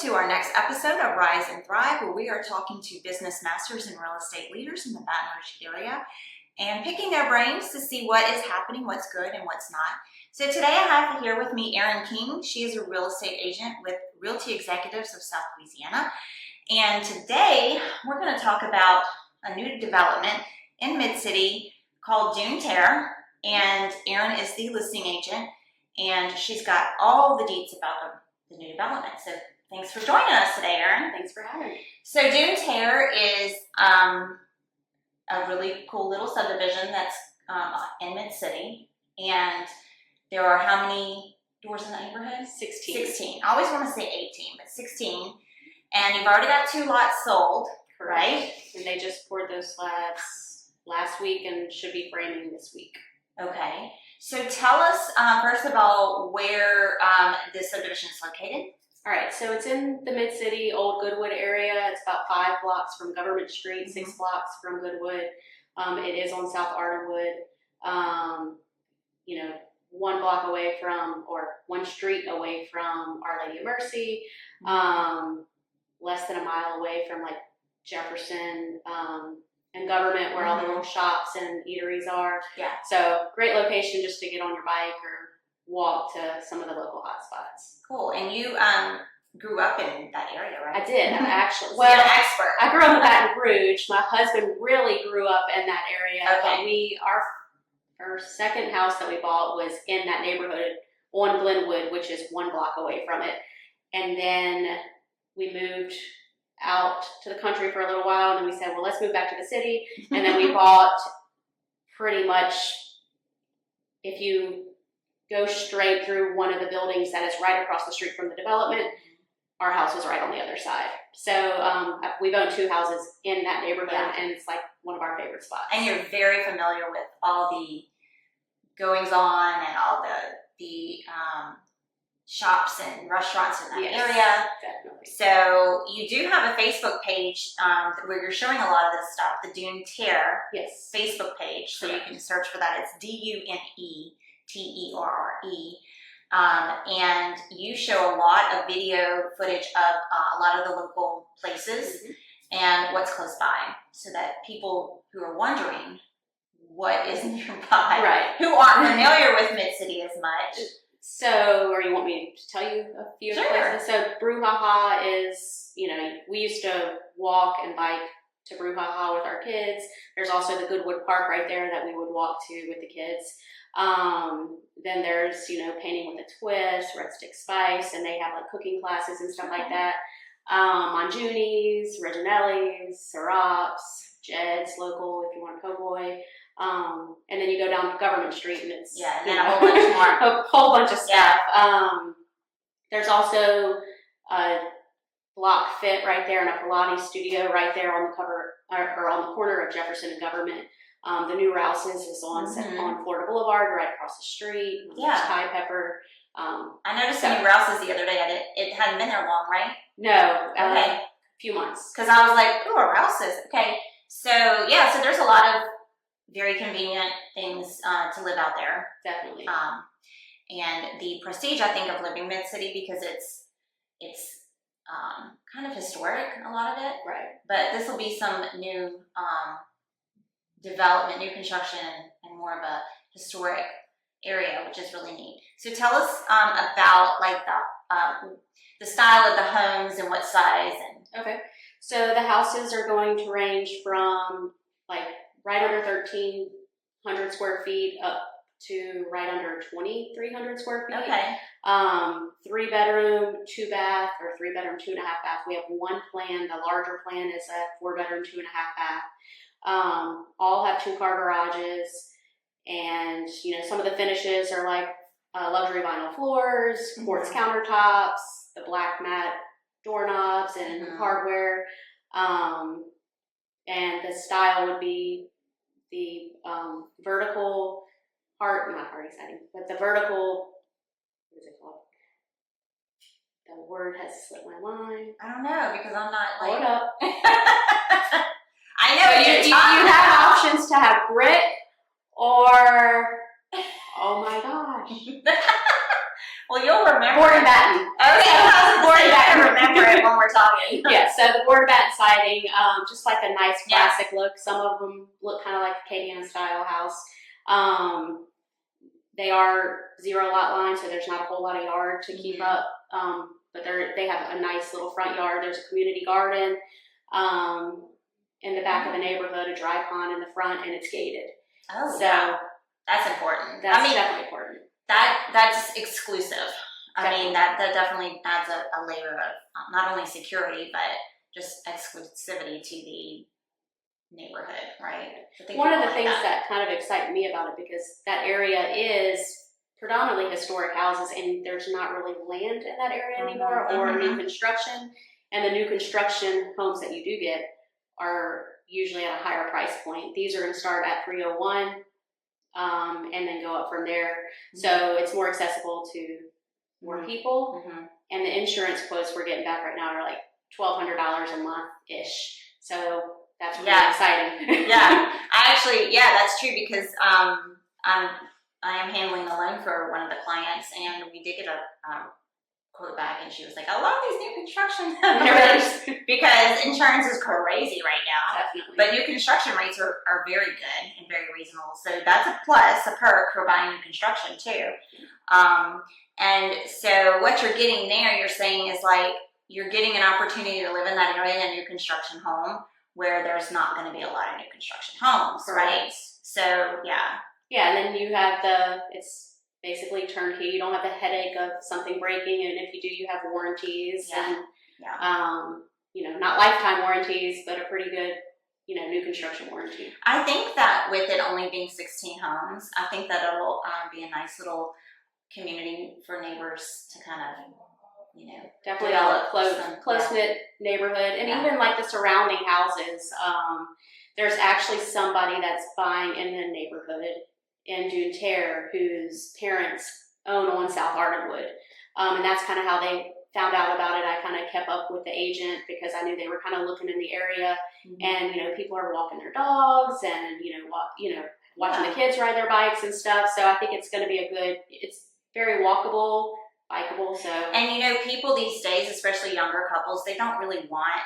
to our next episode of Rise and Thrive, where we are talking to business masters and real estate leaders in the Baton Rouge area and picking their brains to see what is happening, what's good and what's not. So today I have here with me Erin King. She is a real estate agent with Realty Executives of South Louisiana. And today we're going to talk about a new development in Mid-City called Terre. And Erin is the listing agent, and she's got all the deets about the new development. So thanks for joining us today, Erin. Thanks for having me. So Terre is a really cool little subdivision that's in Mid-City. And there are how many doors in the neighborhood? 16. 16. I always want to say 18, but 16. And you've already got 2 lots sold, right? And they just poured those slabs last week and should be framing this week. Okay. So tell us, first of all, where this subdivision is located. All right, so it's in the Mid-City, Old Goodwood area. It's about 5 blocks from Government Street, 6 blocks from Goodwood. It is on South Ardenwood. 1 block away from, or 1 street away from Our Lady of Mercy. Less than a mile away from like Jefferson and Government, where all the little shops and eateries are. Yeah. So great location just to get on your bike or walk to some of the local hotspots. Cool. And you grew up in that area, right? I did. I'm actually, So you're an expert. I grew up in Baton Rouge. My husband really grew up in that area. Okay. But our second house that we bought was in that neighborhood on Glenwood, which is 1 block away from it. And then we moved out to the country for a little while, and then we said, well, let's move back to the city. And then we bought pretty much, if you go straight through one of the buildings that is right across the street from the development, our house was right on the other side. So we've owned 2 houses in that neighborhood, and it's like one of our favorite spots. And you're very familiar with all the goings on and all the shops and restaurants in that area. Definitely. So you do have a Facebook page where you're showing a lot of this stuff, the Terre Facebook page. So you can search for that. It's DUNETERRE. And you show a lot of video footage of a lot of the local places and what's close by, so that people who are wondering what is nearby, who aren't familiar with Mid-City as much. So, or you want me to tell you a few places? So Brouhaha is, we used to walk and bike to Brouhaha with our kids. There's also the Goodwood Park right there that we would walk to with the kids. Then there's, Painting with a Twist, Red Stick Spice, and they have like cooking classes and stuff like that. Monjuni's, Reginelli's, Serap's, Jed's local if you want a po' boy. And then you go down Government Street and it's and then a whole bunch more. A whole bunch of stuff. There's also a Block Fit right there and a Pilates studio right there on the cover or on the corner of Jefferson and Government. The new Rouse's is on Florida Boulevard right across the street. There's Thai Pepper. I noticed the new Rouse's the other day. It hadn't been there long, right? No. Okay. A few months. Because I was like, ooh, a Rouse's. Okay. So so there's a lot of very convenient things to live out there. Definitely. And the prestige, I think, of living Mid-City, because it's kind of historic, a lot of it. Right. But this will be some new development, new construction, and more of a historic area, which is really neat. So tell us about like the style of the homes and what size. Okay. So the houses are going to range from like right under 1,300 square feet up to right under 2,300 square feet. Okay. 3 bedroom, 2 bath, or 3 bedroom, 2.5 bath. We have 1 plan. The larger plan is a 4 bedroom, 2.5 bath. All have 2-car garages, and some of the finishes are like luxury vinyl floors, quartz countertops, the black matte doorknobs and hardware. And the style would be the vertical not heart setting, but the vertical, what is it called? The word has slipped my mind. I don't know, because I'm not like... Hold up. I know, so you have options to have brick or, oh my gosh. Well, you'll remember. Board and batten. Okay, I was going to say, you remember it when we're talking. Yeah, so the board and batten siding, just like a nice classic look. Some of them look kind of like a Canadian style house. They are 0 lot line, so there's not a whole lot of yard to keep up. But they have a nice little front yard. There's a community garden in the back of the neighborhood, a dry pond in the front, and it's gated. Oh, so yeah. That's important. That's definitely important. That's exclusive. Definitely. I mean, that definitely adds a layer of not only security, but just exclusivity to the neighborhood, right? One of the things that kind of excite me about it, because that area is predominantly historic houses, and there's not really land in that area anymore, or new construction. And the new construction homes that you do get are usually at a higher price point. These are going to start at $301, and then go up from there. So it's more accessible to more people. And the insurance quotes we're getting back right now are like $1,200 a month-ish. So that's really exciting. That's true, because I am handling the loan for one of the clients, and we did get a quote back, and she was like, I love these new construction because insurance is crazy right now. Definitely. But new construction rates are very good and very reasonable. So that's a plus, a perk for buying new construction too. And so what you're getting there, you're saying, is like you're getting an opportunity to live in that area in a new construction home where there's not going to be a lot of new construction homes, right? So yeah, and then you have it's basically turnkey. You don't have the headache of something breaking, and if you do, you have warranties and not lifetime warranties, but a pretty good new construction warranty. I think that with it only being 16 homes, I think that it'll be a nice little community for neighbors to kind of definitely a close-knit neighborhood, and even like the surrounding houses. There's actually somebody that's buying in the neighborhood in Terre whose parents own on South Ardenwood, and that's kind of how they found out about it. I kind of kept up with the agent because I knew they were kind of looking in the area, and people are walking their dogs and watching the kids ride their bikes and stuff. So I think it's going to be it's very walkable, bikeable. So people these days, especially younger couples, they don't really want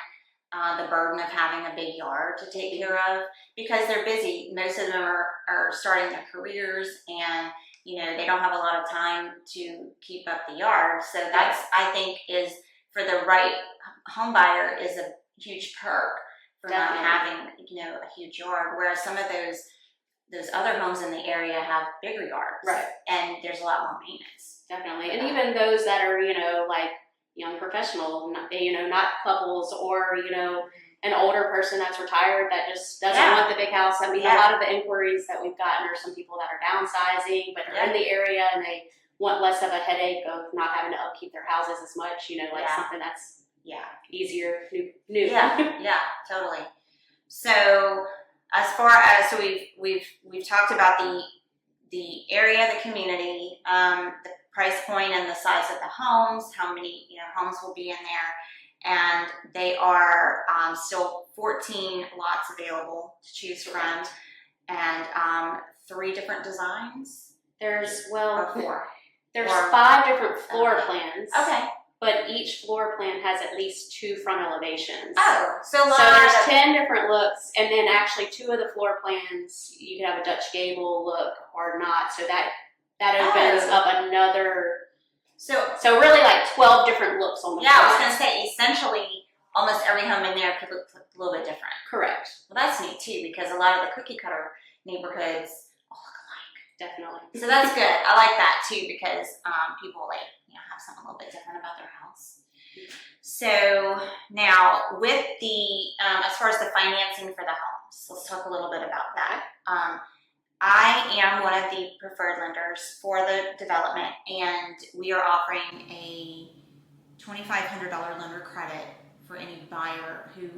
the burden of having a big yard to take care of because they're busy. Most of them are starting their careers, and they don't have a lot of time to keep up the yard. So that's, I think, is for the right home buyer, is a huge perk for not having a huge yard. Whereas some of those other homes in the area have bigger yards, right? And there's a lot more maintenance. Definitely, and even those that are like young professional, not couples, or an older person that's retired that just doesn't want the big house. I mean, a lot of the inquiries that we've gotten are some people that are downsizing, but they're in the area and they want less of a headache of not having to upkeep their houses as much. Something that's easier, new. Yeah, totally. So as far as we've talked about the area, the community, the price point and the size of the homes, how many homes will be in there, and they are still 14 lots available to choose from, and 3 different designs. There's 4. There's 5 different floor plans. Okay. But each floor plan has at least 2 front elevations. Oh, so there's 10 different looks, and then actually 2 of the floor plans you can have a Dutch gable look or not. So that opens up another. So really like 12 different looks on the front. I was going to say, essentially, almost every home in there could look a little bit different. Correct. Well, that's neat too, because a lot of the cookie cutter neighborhoods all look alike. Definitely. So that's good. I like that too, because people have something a little bit different about their house. So now with as far as the financing for the homes, let's talk a little bit about that. I am one of the preferred lenders for the development, and we are offering a $2,500 lender credit for any buyer who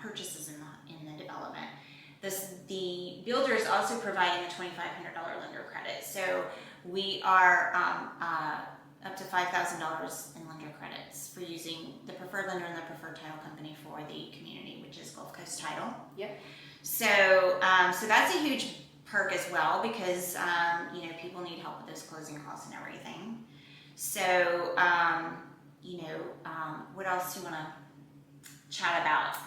purchases in the development. The builder is also providing a $2,500 lender credit, so we are up to $5,000 in lender credits for using the preferred lender and the preferred title company for the community, which is Gulf Coast Title. Yep. So that's a huge perk as well, because people need help with those closing costs and everything. So, what else do you want to chat about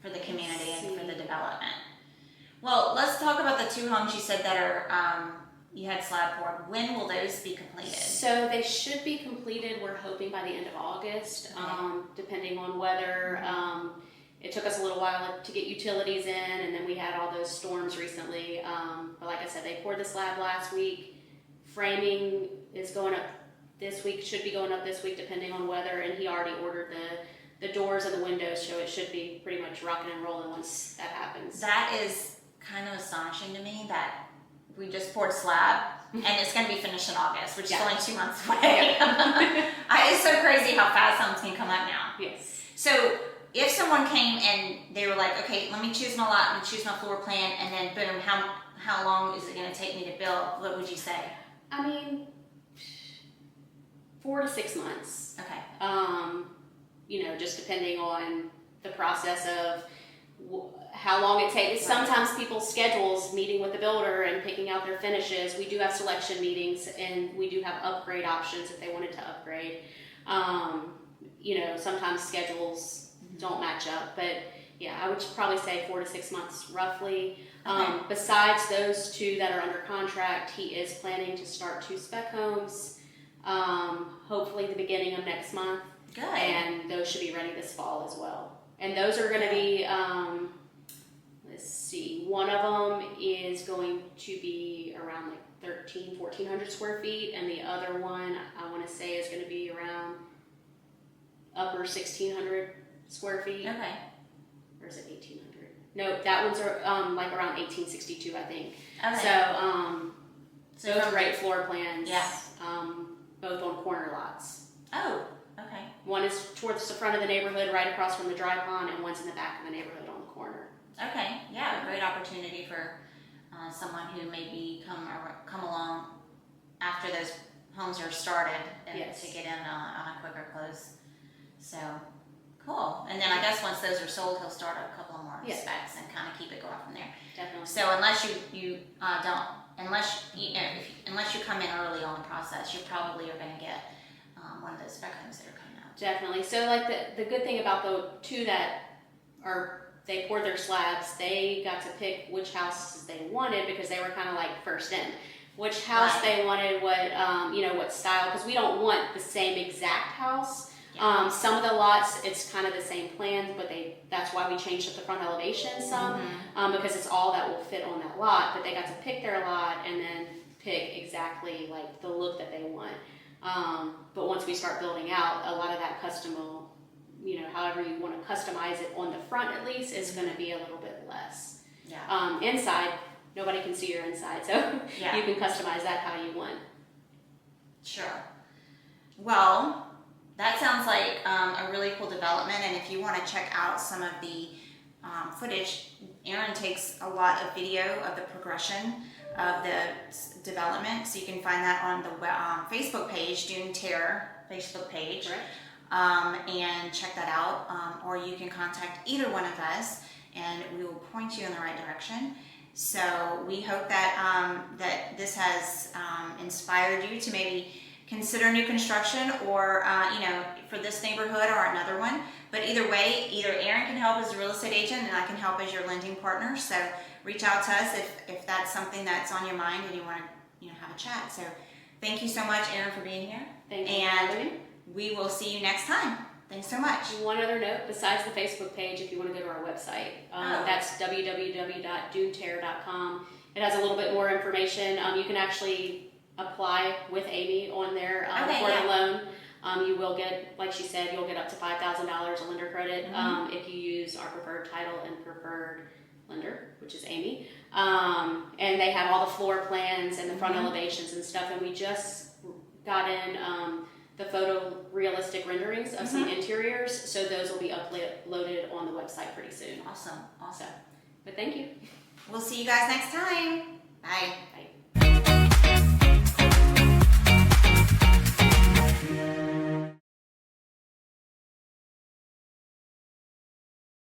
for the community and for the development? Well, let's talk about the 2 homes you said that are, you had slab poured. When will those be completed? So they should be completed, we're hoping by the end of August, depending on weather. It took us a little while to get utilities in, and then we had all those storms recently. But like I said, they poured the slab last week. Framing is going up this week, should be going up this week depending on weather, and he already ordered the doors and the windows, so it should be pretty much rocking and rolling once that happens. That is kind of astonishing to me that we just poured slab and it's going to be finished in August, which is only 2 months away. It's so crazy how fast something's going to come up now. Yes. So if someone came and they were like, okay, let me choose my lot and choose my floor plan, and then boom, how long is it going to take me to build? What would you say? I mean, 4 to 6 months. Okay. Just depending on the process of how long it takes. Right. Sometimes people's schedules, meeting with the builder and picking out their finishes. We do have selection meetings, and we do have upgrade options if they wanted to upgrade. Sometimes schedules don't match up, but yeah, I would probably say 4 to 6 months roughly. Okay. Besides those 2 that are under contract, he is planning to start 2 spec homes, hopefully the beginning of next month. Good. And those should be ready this fall as well. And those are going to be, let's see, one of them is going to be around like 1,400 square feet, and the other one I want to say is going to be around upper 1,600 square feet. Okay. Or is it 1,800? No, that one's like around 1,862, I think. Okay. So those are great floor plans. Yeah. Both on corner lots. Oh, okay. One is towards the front of the neighborhood, right across from the dry pond, and one's in the back of the neighborhood on the corner. Okay. Yeah, a great opportunity for someone who maybe come along after those homes are started and Yes. to get in on a quicker close. So cool. And then I guess once those are sold, he'll start a couple of more Yes. specs and kind of keep it going from there. Definitely. So unless you unless you come in early on the process, you probably are going to get one of those spec homes that are coming out. Definitely. So like the good thing about the 2 that they poured their slabs, they got to pick which houses they wanted because they were kind of like first in. Which house Right. they wanted, what style, because we don't want the same exact house. Yeah. Some of the lots, it's kind of the same plans, but that's why we changed up the front elevation some, because it's all that will fit on that lot, but they got to pick their lot and then pick exactly like the look that they want. But once we start building out, a lot of that custom will, however you want to customize it on the front at least, is going to be a little bit less. Yeah. Inside, nobody can see your inside, so Yeah. you can customize that how you want. Sure. Well, that sounds like a really cool development, and if you want to check out some of the footage, Erin takes a lot of video of the progression of the development, so you can find that on the Facebook page, Terre Facebook page. Correct. And check that out, or you can contact either one of us and we will point you in the right direction. So we hope that that this has inspired you to maybe consider new construction, or for this neighborhood or another one. But either way, either Erin can help as a real estate agent and I can help as your lending partner. So reach out to us if that's something that's on your mind and you want to have a chat. So thank you so much, Erin, for being here. Thank you. And we will see you next time. Thanks so much. One other note, besides the Facebook page, if you want to go to our website, that's www.duneterre.com. It has a little bit more information. You can actually apply with Amy on there for the loan. You will get, like she said, you'll get up to $5,000 a lender credit if you use our preferred title and preferred lender, which is Amy. And they have all the floor plans and the front elevations and stuff. And we just got in the photorealistic renderings of some interiors, so those will be uploaded on the website pretty soon. Awesome. But thank you. We'll see you guys next time. Bye. Bye.